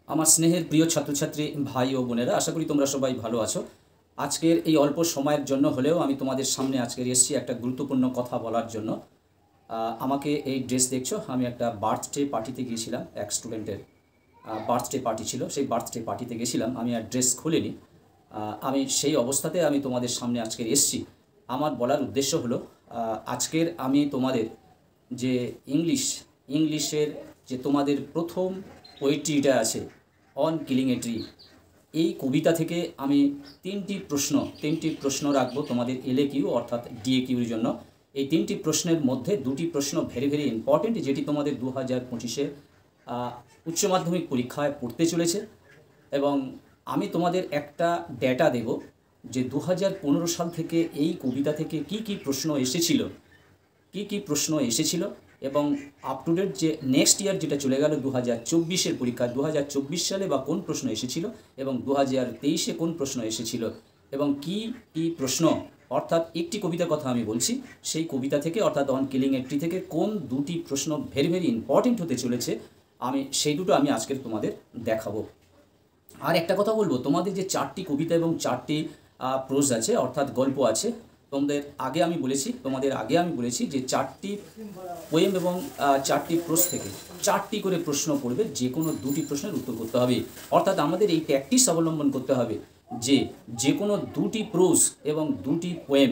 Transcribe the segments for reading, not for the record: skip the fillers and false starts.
আমার স্নেহের প্রিয় ছাত্রছাত্রী ভাই ও বোনেরা, আশা করি তোমরা সবাই ভালো আছো। আজকের এই অল্প সময়ের জন্য হলেও আমি তোমাদের সামনে আজকের এসেছি একটা গুরুত্বপূর্ণ কথা বলার জন্য। আমাকে এই ড্রেস দেখছো, আমি একটা বার্থডে পার্টিতে গিয়েছিলাম, এক স্টুডেন্টের বার্থডে পার্টি ছিল। সেই বার্থডে পার্টিতে গেছিলাম, আমি আর ড্রেস খুলিনি। আমি সেই অবস্থাতে আমি তোমাদের সামনে আজকের এসেছি। আমার বলার উদ্দেশ্য হলো, আজকের আমি তোমাদের যে ইংলিশের যে তোমাদের প্রথম পোয়েট্রিটা আছে, অন কিলিং এ ট্রি, এই কবিতা থেকে আমি তিনটি প্রশ্ন রাখবো তোমাদের এলএকিউ অর্থাৎ ডিএকিউর জন্য। এই তিনটি প্রশ্নের মধ্যে দুটি প্রশ্ন ভেরি ভেরি ইম্পর্টেন্ট, যেটি তোমাদের 2025-এর উচ্চ মাধ্যমিক পরীক্ষায় পড়তে চলেছে। এবং আমি তোমাদের একটা ডেটা দেব যে 2015 সাল থেকে এই কবিতা থেকে কি কি প্রশ্ন এসেছিল এবং আপ টু ডেট যে নেক্সট ইয়ার যেটা চলে গেল 2024-এর পরীক্ষা, 2024 সালে বা কোন প্রশ্ন এসেছিল এবং 2023-এ কোন প্রশ্ন এসেছিল এবং কি প্রশ্ন, অর্থাৎ একটি কবিতার কথা আমি বলছি, সেই কবিতা থেকে অর্থাৎ অন কিলিং এ ট্রি থেকে কোন দুটি প্রশ্ন ভেরি ভেরি ইম্পর্টেন্ট হতে চলেছে, সেই দুটো আমি আজকের তোমাদের দেখাবো। আর একটা কথা বলবো, তোমাদের যে 4টি কবিতা এবং 4টি প্রোজ আছে অর্থাৎ গল্প আছে, তোমাদের আগে আমি বলেছি যে 4টি পোয়েম এবং 4টি প্রোজ থেকে 4টি করে প্রশ্ন পড়বে, যে কোনো দুটি প্রশ্নের উত্তর করতে হবে। অর্থাৎ আমাদের এই প্র্যাকটিস অবলম্বন করতে হবে যে কোনো দুটি প্রোজ এবং দুটি পোয়েম,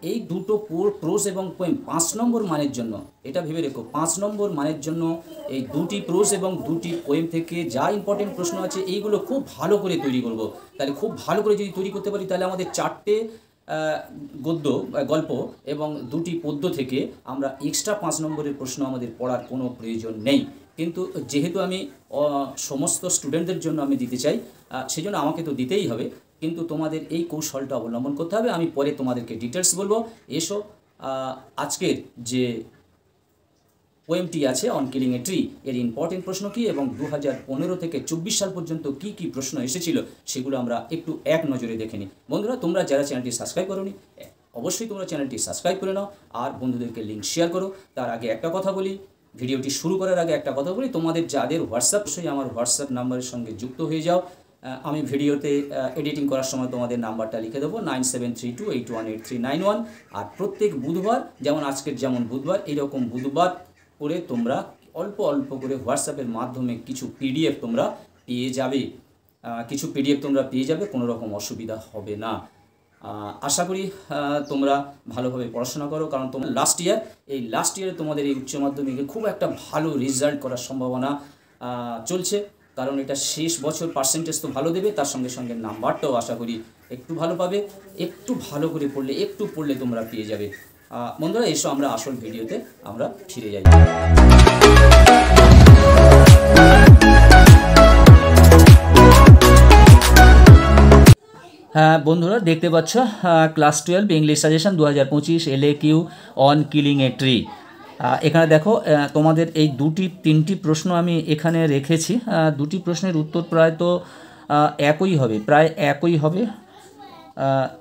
এই দুটো প্রোজ এবং পোয়েম 5 নম্বর মানের জন্য, এটা ভেবে রেখো, 5 নম্বর মানের জন্য এই দুটি প্রোজ এবং দুটি পোয়েম থেকে যা ইম্পর্টেন্ট প্রশ্ন আছে এইগুলো খুব ভালো করে তৈরি করব। তাহলে খুব ভালো করে যদি তৈরি করতে পারি, তাহলে আমাদের 4টে গল্প এবং দুটি পদ্য থেকে আমরা এক্সট্রা 5 নম্বরের প্রশ্ন আমাদের পড়ার কোনো প্রয়োজন নেই। কিন্তু যেহেতু আমি সমস্ত স্টুডেন্টদের জন্য আমি দিতে চাই, সেজন্য আমাকে তো দিতেই হবে, কিন্তু তোমাদের এই কৌশলটা অবলম্বন করতে হবে। আমি পরে তোমাদেরকে ডিটেলস বলবো। এসো, আজকের যে পোয়েমটি আছে অন কিলিং এ ট্রি, এর ইম্পর্টেন্ট প্রশ্ন কী এবং 2015 থেকে 24 সাল পর্যন্ত কি প্রশ্ন এসেছিল সেগুলো আমরা একটু এক নজরে দেখে নিই। বন্ধুরা, তোমরা যারা চ্যানেলটি সাবস্ক্রাইব করোনি, অবশ্যই তোমরা চ্যানেলটি সাবস্ক্রাইব করে নাও আর বন্ধুদেরকে লিঙ্ক শেয়ার করো। তার আগে একটা কথা বলি, ভিডিওটি শুরু করার আগে একটা কথা বলি, তোমাদের যাদের হোয়াটসঅ্যাপ, সেই আমার হোয়াটসঅ্যাপ নাম্বারের সঙ্গে যুক্ত হয়ে যাও। আমি ভিডিওতে এডিটিং করার সময় তোমাদের নাম্বারটা লিখে দেবো 9732818391। আর প্রত্যেক বুধবার, যেমন আজকের যেমন বুধবার, এইরকম বুধবার করে তোমরা অল্প অল্প করে হোয়াটসঅ্যাপের মাধ্যমে কিছু পিডিএফ তোমরা পেয়ে যাবে, কোনো রকম অসুবিধা হবে না। আশা করি তোমরা ভালোভাবে পড়াশোনা করো, কারণ তোমরা লাস্ট ইয়ারে তোমাদের এই উচ্চ মাধ্যমিকে খুব একটা ভালো রেজাল্ট করার সম্ভাবনা চলছে, কারণ এটা শেষ বছর, পার্সেন্টেজ তো ভালো দেবে, তার সঙ্গে সঙ্গে নাম্বারটাও আশা করি একটু ভালো পাবে। একটু ভালো করে পড়লে তোমরা পেয়ে যাবে। বন্ধুরা, এসো আমরা আসল ভিডিওতে আমরা ফিরে যাই। হ্যাঁ বন্ধুরা, দেখতে পাচ্ছ class 12 English suggestion 2025 LAQ on killing a tree. এখানে দেখো, তোমাদের এই তিনটি প্রশ্ন আমি এখানে রেখেছি। দুটি প্রশ্নের উত্তর প্রায় একই হবে।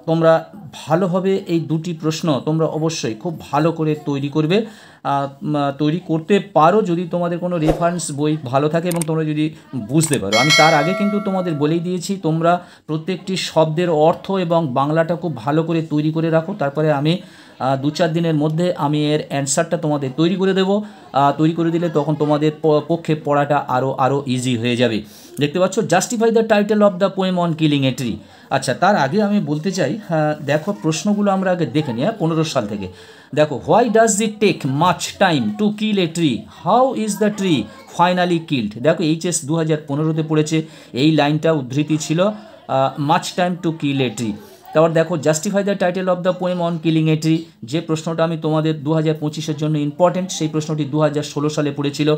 তোমরা ভালোভাবে এই দুটি প্রশ্ন তোমরা অবশ্যই খুব ভালো করে তৈরি করতে পারো, যদি তোমাদের কোনো রেফারেন্স বই ভালো থাকে এবং তোমরা যদি বুঝতে পারো। আমি তার আগে কিন্তু তোমাদের বলেই দিয়েছি, তোমরা প্রত্যেকটি শব্দের অর্থ এবং বাংলাটা খুব ভালো করে তৈরি করে রাখো। তারপরে আমি 2-4 দিনের মধ্যে আমি এর অ্যান্সারটা তোমাদের তৈরি করে দেবো। তৈরি করে দিলে তখন তোমাদের পক্ষে পড়াটা আরও ইজি হয়ে যাবে। দেখতে পাচ্ছ, justify the title of the poem on killing a tree. আচ্ছা, তার আগে আমি বলতে চাই, দেখো প্রশ্নগুলো আমরা আগে দেখে নিই। 15 সাল থেকে দেখো, why does it take much time to kill a tree, how is the tree finally killed. দেখো, এইচএস 2015-তে পড়েছে, এই লাইনটা উদ্ধৃতি ছিল, much time to kill a tree. তারপর দেখো, justify the title of the poem on killing a tree, যে প্রশ্নটা আমি তোমাদের 2025-এর জন্য ইম্পর্টেন্ট, সেই প্রশ্নটি 2016 সালে পড়েছিল।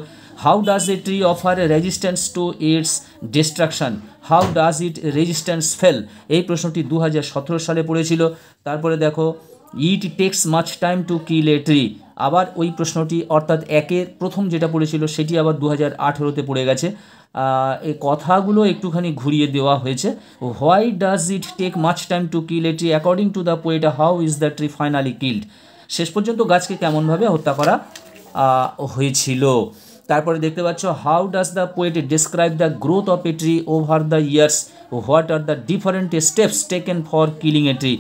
How does a tree offer resistance to its destruction, how does it resistance fail, এই প্রশ্নটি 2017 সালে পড়েছিল। তারপরে দেখো, it takes much time to kill a tree, আবার ওই প্রশ্নটি অর্থাৎ একের প্রথম যেটা পড়েছিল সেটি আবার 2018-তে পড়ে গেছে। এই কথাগুলো একটুখানি ঘুরিয়ে দেওয়া হয়েছে। Why does it take much time to kill a tree according to the poet, how is the tree finally killed. শেষ পর্যন্ত গাছকে কেমনভাবে হত্যা করা হয়েছিল। তারপরে দেখতে পাচ্ছ how does the poet describe the growth of a tree over the years, what are the different steps taken for killing a tree.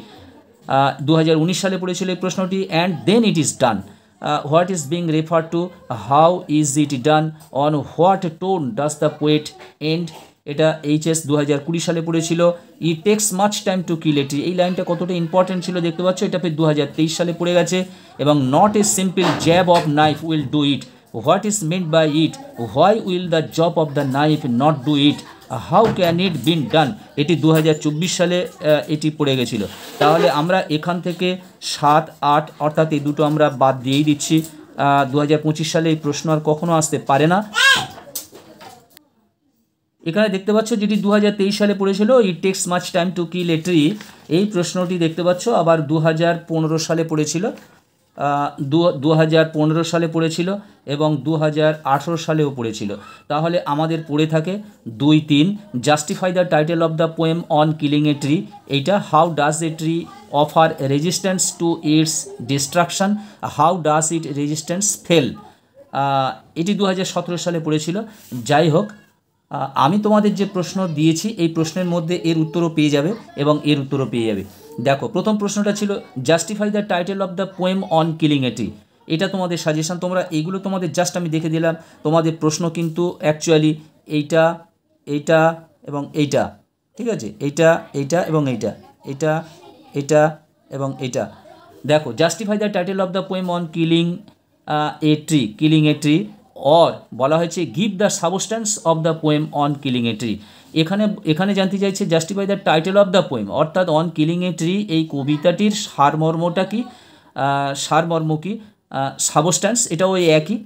2019 সালে পড়েছিল এই প্রশ্নটি। And then it is done, what is being refer to, how is it done, on what tone does the poet end. এটা HS 2020 সালে পড়েছিল। It takes much time to kill a tree, এই লাইনটা কতটা ইম্পর্টেন্ট ছিল দেখতে পাচ্ছ, এটা ফের 2023 সালে পড়ে গেছে। এবং not a simple jab of knife will do it, what is meant by it, why will the job of the knife not do it, how can it been done, এটি 2024 সালে এটি পড়ে গেছিলো। তাহলে আমরা এখান থেকে 7, 8 অর্থাৎ এই দুটো আমরা বাদ দিয়েই দিচ্ছি। 2025 সালে এই প্রশ্ন আর কখনো আসতে পারে না। এখানে দেখতে পাচ্ছ যেটি 2023 সালে পড়েছিল, it takes much time to kill a tree, এই প্রশ্নটি দেখতে পাচ্ছ আবার 2015 সালে পড়েছিল, 2015 সালে পড়েছিল এবং 2018 সালেও পড়েছিল। তাহলে আমাদের পড়ে থাকে 2, 3, justify the title of the poem on killing a tree, এইটা how does a tree offer resistance to its destruction, how does it resistance fail, এটি 2017 সালে পড়েছিল। যাই হোক, আমি তোমাদের যে প্রশ্ন দিয়েছি এই প্রশ্নের মধ্যে এর উত্তরও পেয়ে যাবে এবং এর উত্তরও পেয়ে যাবে। দেখো, প্রথম প্রশ্নটা ছিল justify the title of the poem on killing a tree, এটা তোমাদের সাজেশন। তোমরা এইগুলো তোমাদের জাস্ট আমি দেখে দিলাম, তোমাদের প্রশ্ন কিন্তু অ্যাকচুয়ালি এইটা, এইটা এবং এইটা, ঠিক আছে, এইটা, এইটা এবং এইটা, এটা, এটা এবং এইটা। দেখো, justify the title of the poem on killing a tree, killing a tree, or বলা হয়েছে give the substance of the poem on killing a tree. এখানে জানতে চাইছে justify the title of the poem, অর্থাৎ অন কিলিং এ ট্রি এই কবিতাটির সারমর্মটা কি, সারমর্ম কি, সাবস্ট্যান্স এটাও ওই একই।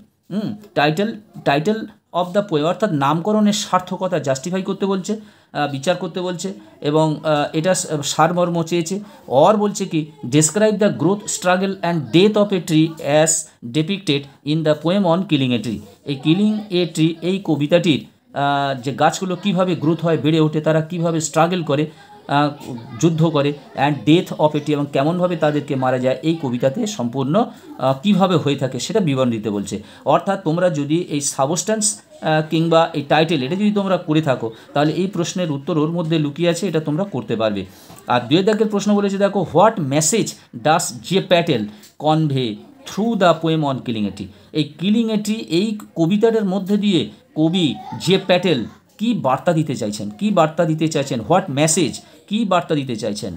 টাইটেল অফ দ্য পোয়েম অর্থাৎ নামকরণের সার্থকতা জাস্টিফাই করতে বলছে, বিচার করতে বলছে এবং এটা সারমর্ম চেয়েছে। অর বলছে কি describe the growth, struggle and death of a tree as depicted in the poem on killing a tree, এই কিলিং এ ট্রি এই কবিতাটির যে গাছগুলো কীভাবে গ্রোথ হয়, বেড়ে ওঠে, তারা কীভাবে স্ট্রাগল করে, যুদ্ধ করে, অ্যান্ড ডেথ অফ এটি এবং কেমনভাবে তাদেরকে মারা যায়, এই কবিতাতে সম্পূর্ণ কীভাবে হয়ে থাকে সেটা বিবরণ দিতে বলছে। অর্থাৎ তোমরা যদি এই সাবস্ট্যান্স কিংবা এই টাইটেল এটা যদি তোমরা করে থাকো তাহলে এই প্রশ্নের উত্তর ওর মধ্যে লুকিয়ে আছে, এটা তোমরা করতে পারবে। আর 2 দাগের প্রশ্ন বলেছে, দেখো what message does J Patel convey through the poem on killing a tree, এই কিলিং এ ট্রি এই কবিতাটার মধ্যে দিয়ে কবি জে প্যাটেল কি বার্তা দিতে চাইছেন, কি বার্তা দিতে চাইছেন, হোয়াট মেসেজ, কি বার্তা দিতে চাইছেন,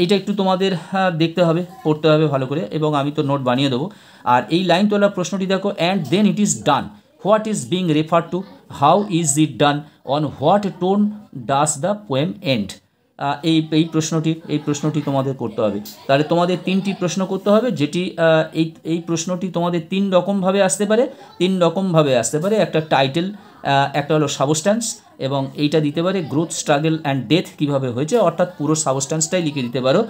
এটা একটু তোমাদের দেখতে হবে, পড়তে হবে ভালো করে এবং আমি তো নোট বানিয়ে দেবো। আর এই লাইন তোলা প্রশ্নটি দেখো, and then it is done, what is being refer to, how is it done, on what tone does the poem end, এই প্রশ্নটি তোমাদের করতে হবে। তাহলে তোমাদের 3টি প্রশ্ন করতে হবে, যেটি এই প্রশ্নটি তোমাদের 3 রকমভাবে আসতে পারে, একটা টাইটেল, একটা হলো সাবস্ট্যান্স এবং এইটা দিতে পারে গ্রোথ, স্ট্রাগল অ্যান্ড ডেথ কীভাবে হয়েছে, অর্থাৎ পুরো সাবস্ট্যান্সটাই লিখে দিতে পারো।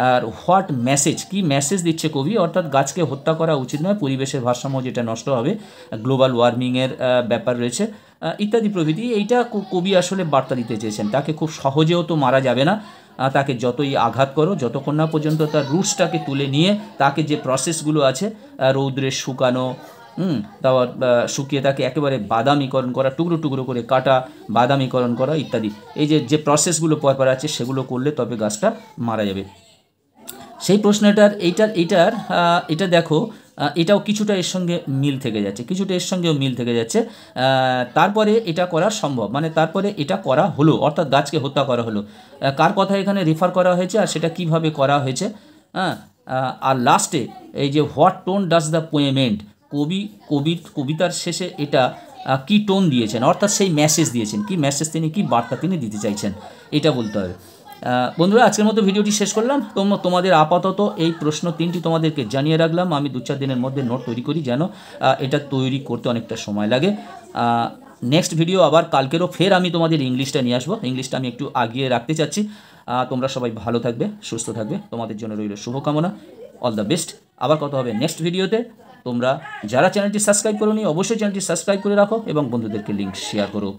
আর হোয়াট মেসেজ, কি মেসেজ দিচ্ছে কবি, অর্থাৎ গাছকে হত্যা করা উচিত নয়, পরিবেশের ভারসাম্য যেটা নষ্ট হবে, গ্লোবাল ওয়ার্মিংয়ের ব্যাপার রয়েছে, ইত্যাদি প্রভৃতি। এইটা কবি আসলে বার্তা দিতে চেয়েছেন। তাকে খুব সহজেও তো মারা যাবে না, তাকে যতই আঘাত করো, যতক্ষণ না পর্যন্ত তার রুটসটাকে তুলে নিয়ে তাকে যে প্রসেসগুলো আছে, রৌদ্রে শুকানো, তারপর শুকিয়ে তাকে একেবারে বাদামিকরণ করা, টুকরো টুকরো করে কাটা, বাদামিকরণ করা ইত্যাদি, এই যে প্রসেসগুলো পরপর আছে সেগুলো করলে তবে গাছটা মারা যাবে। সেই প্রশ্নটার এটা দেখো, এটাও কিছুটা এর সঙ্গে মিল থেকে যাচ্ছে, তারপরে এটা করা সম্ভব, মানে তারপরে এটা করা হলো, অর্থাৎ গাছকে হত্যা করা হলো, কার কথা এখানে রেফার করা হয়েছে আর সেটা কিভাবে করা হয়েছে। আর লাস্টে এই যে what tone does the poem end, কবিতার শেষে এটা কি টোন দিয়েছেন, অর্থাৎ সেই মেসেজ দিয়েছেন, কি মেসেজ তিনি, কি বার্তা তিনি দিতে চাইছেন, এটা বলতে হবে। বন্ধুরা, আজকের মতো ভিডিওটি শেষ করলাম। তোমাদের আপাতত এই প্রশ্ন 3টি তোমাদেরকে জানিয়ে রাখলাম। আমি 2-4 দিনের মধ্যে নোট তৈরি করি, যেন এটা তৈরি করতে অনেকটা সময় লাগে। নেক্সট ভিডিও আবার কালকেরও ফের আমি তোমাদের ইংলিশটা নিয়ে আসবো, ইংলিশটা আমি একটু আগিয়ে রাখতে চাচ্ছি। তোমরা সবাই ভালো থাকবে, সুস্থ থাকবে, তোমাদের জন্য রইল শুভকামনা। All the best. আবার কথা হবে নেক্সট ভিডিওতে। তোমরা যারা চ্যানেলটি সাবস্ক্রাইব করোনি অবশ্যই চ্যানেলটি সাবস্ক্রাইব করে রাখো এবং বন্ধুদেরকে লিঙ্ক শেয়ার করো।